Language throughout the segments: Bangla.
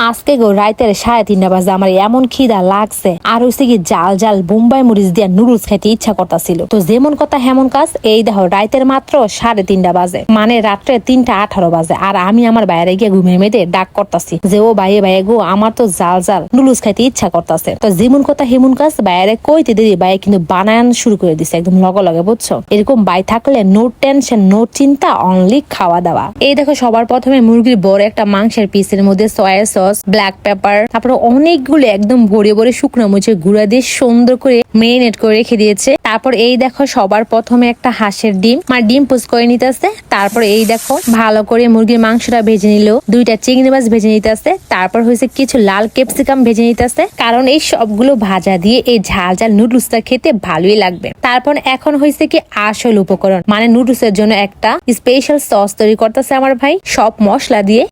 আজকে গো রাইতের 3:30 বাজে আমার এমন খিদা লাগছে আর হইছে কি জাল জাল বোম্বাই মরিচ দিয়া নুডলস খাইতে ইচ্ছা করতেছিল। তো যেমন কথা হেমন কাজ, এই দেখো রাইতের মাত্র 3:30 বাজে, মানে রাত্রে 3:18 বাজে, আর আমি আমার বাইরে গিয়ে ঘুমিয়ে মেয়েতে ডাক করতেছি যে ও বাইয়ে গো আমার তো জাল জাল নুডলস খাইতে ইচ্ছা করতেছে। তো যেমন কথা হেমন কাজ, বাইরে কইতে দেরি বাইরে কিন্তু বানান শুরু করে দিছে একদম লগে লগে, বুঝছো? এরকম বাই থাকলে নো টেনশন নো চিন্তা, অনলি খাওয়া দাওয়া। এই দেখো সবার প্রথমে মুরগির বড় একটা মাংসের পিসের মধ্যে সয়া সস, ব্ল্যাক পেপার, তারপরে অনেকগুলো একদম ভরে ভরে শুকনো মরিচের গুঁড়া দিয়ে সুন্দর করে মেরিনেট করে রেখে দিয়েছে। তারপর এই দেখো সবার প্রথমে একটা হাঁসের ডিম ডিম পুষ করে নিতেছে। তারপর এই দেখো ভালো করে মুরগির মাংসটা ভেজে নিল, 2টা চিংড়ি মাছ ভেজে নিতেছে। তারপর হয়েছে কিছু লাল ক্যাপসিকাম ভেজে নিতেছে, কারণ এই সবগুলো ভাজা দিয়ে এই ঝাল ঝাল নুডলসটা খেতে ভালোই লাগবে। তারপর এখন হয়েছে কি আসল উপকরণ, মানে নুডলসের জন্য একটা স্পেশাল সস তৈরি করতেছে আমার ভাই, সব মশলা দিয়ে।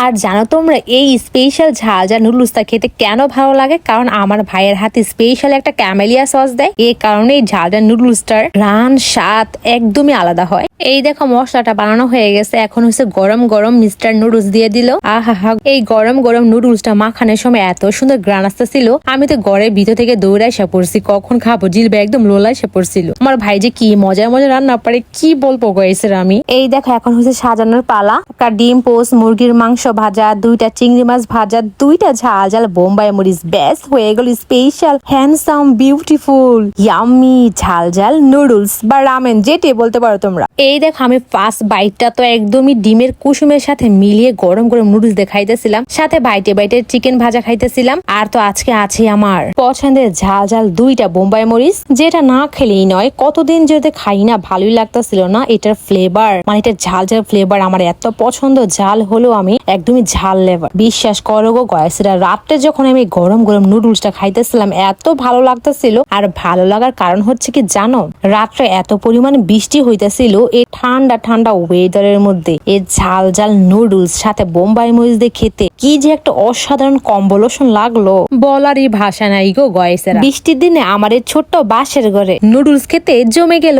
আর জানো তোমরা এই স্পেশাল ঝাল ঝাল নুডলসটা খেতে কেন ভালো লাগে? কারণ আমার ভাইয়ের হাতে স্পেশাল একটা ক্যামেলিয়া সস দেয়, এই কারণে এই ঝাল ঝাল নুডলসটার রান স্বাদ একদমই আলাদা হয়। এই দেখো মশলাটা বানানো হয়ে গেছে, এখন হচ্ছে গরম গরম মিস্টার নুডলস দিয়ে দিল। আহা, এই গরম গরম নুডলসটা মাখানোর সময় এত সুন্দর গ্রান আসতেছিল, আমি তো ঘরের ভিতর থেকে দৌড়াই এসে পড়ছি, কখন খাবো, জিলবে একদম লোলা এসে পড়ছিল। আমার ভাই যে কি মজার মজার রান্না পারে কি বলবো গাইসের আমি। এই দেখো এখন হচ্ছে সাজানোর পালা, একটা ডিম পোস্ট, মুরগির মাংস ভাজা, 2টা চিংড়ি মাছ ভাজা, 2টা ঝাল ঝাল বোম্বাই মরিচ, ব্যাস হয়ে গেল স্পেশাল হ্যান্ডসাম বিউটিফুল ইয়াম্মি ঝাল ঝাল নুডলস বা রামেন, যেটাই বলতে পারো তোমরা। এই দেখো আমি ফার্স্ট বাইটটা তো একদমই ডিমের কুসুমের সাথে মিলিয়ে গরম গরম নুডলস দিয়ে খাইতেছিলাম, সাথে বাইটে বাইটে চিকেন ভাজা খাইতেছিলাম। আর তো আজকে আছে আমার পছন্দের ঝাল ঝাল 2টা বোম্বাই মরিচ, যেটা না খেলেই নয়, কতদিন যদি খাই না ভালোই লাগতেছিল না। এটার ফ্লেভার, মানে এটা ঝাল ঝাল ফ্লেভার আমার এত পছন্দ, ঝাল হলো আমি একদমই ঝাল লেভার। বিশ্বাস করো গো গয়েসরা, রাত্রে যখন আমি গরম গরম নুডলসটা খাইতেছিলাম এত ভালো লাগতেছিল। আর ভালো লাগার কারণ হচ্ছে কি জানো, রাত্রে এত পরিমাণ বৃষ্টি হইতেছিল, এই ঠান্ডা ঠান্ডা ওয়েদারের মধ্যে এই ঝাল ঝাল নুডলস সাথে বোম্বাই মরিচ দিয়ে খেতে কি যে একটা অসাধারণ কম্বিনেশন লাগলো, বলারই ভাষা নাই গো গয়েসরা। বৃষ্টির দিনে আমার এই ছোট্ট বাসের ঘরে নুডলস খেতে জমে গেল।